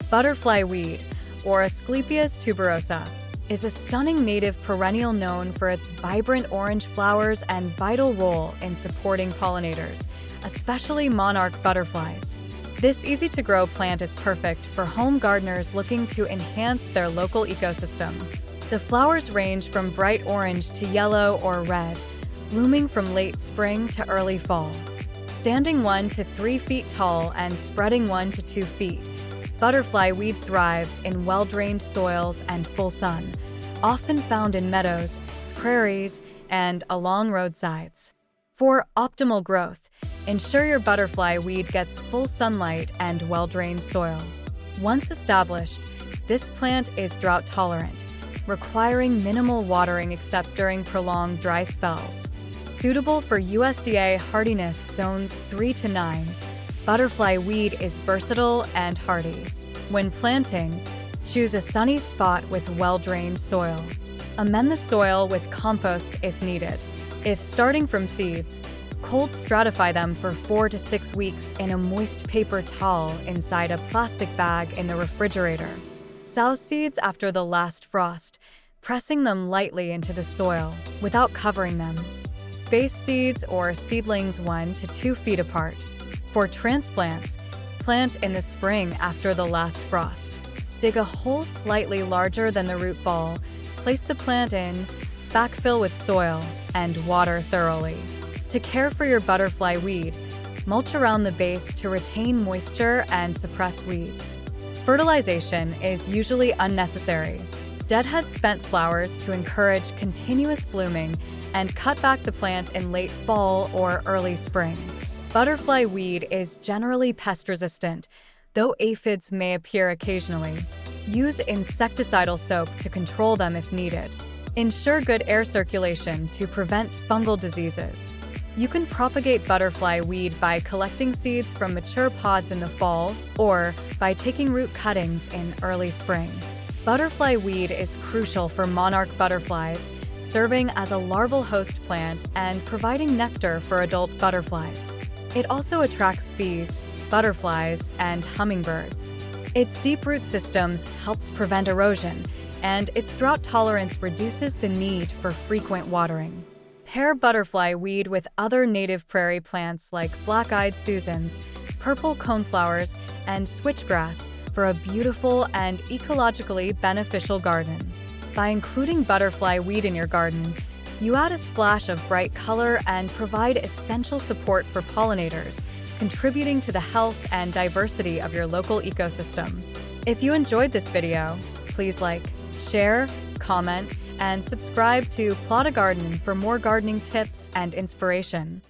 Butterfly weed, or Asclepias tuberosa, is a stunning native perennial known for its vibrant orange flowers and vital role in supporting pollinators, especially monarch butterflies. This easy-to-grow plant is perfect for home gardeners looking to enhance their local ecosystem. The flowers range from bright orange to yellow or red, blooming from late spring to early fall. Standing 1 to 3 feet tall and spreading 1 to 2 feet, butterfly weed thrives in well-drained soils and full sun, often found in meadows, prairies, and along roadsides. For optimal growth, ensure your butterfly weed gets full sunlight and well-drained soil. Once established, this plant is drought-tolerant, requiring minimal watering except during prolonged dry spells. Suitable for USDA hardiness zones 3 to 9, butterfly weed is versatile and hardy. When planting, choose a sunny spot with well-drained soil. Amend the soil with compost if needed. If starting from seeds, cold stratify them for 4 to 6 weeks in a moist paper towel inside a plastic bag in the refrigerator. Sow seeds after the last frost, pressing them lightly into the soil without covering them. Space seeds or seedlings 1 to 2 feet apart. For transplants, plant in the spring after the last frost. Dig a hole slightly larger than the root ball, place the plant in, backfill with soil, and water thoroughly. To care for your butterfly weed, mulch around the base to retain moisture and suppress weeds. Fertilization is usually unnecessary. Deadhead spent flowers to encourage continuous blooming and cut back the plant in late fall or early spring. Butterfly weed is generally pest-resistant, though aphids may appear occasionally. Use insecticidal soap to control them if needed. Ensure good air circulation to prevent fungal diseases. You can propagate butterfly weed by collecting seeds from mature pods in the fall or by taking root cuttings in early spring. Butterfly weed is crucial for monarch butterflies, serving as a larval host plant and providing nectar for adult butterflies. It also attracts bees, butterflies, and hummingbirds. Its deep root system helps prevent erosion, and its drought tolerance reduces the need for frequent watering. Pair butterfly weed with other native prairie plants like black-eyed Susans, purple coneflowers, and switchgrass for a beautiful and ecologically beneficial garden. By including butterfly weed in your garden, you add a splash of bright color and provide essential support for pollinators, contributing to the health and diversity of your local ecosystem. If you enjoyed this video, please like, share, comment, and subscribe to Plot a Garden for more gardening tips and inspiration.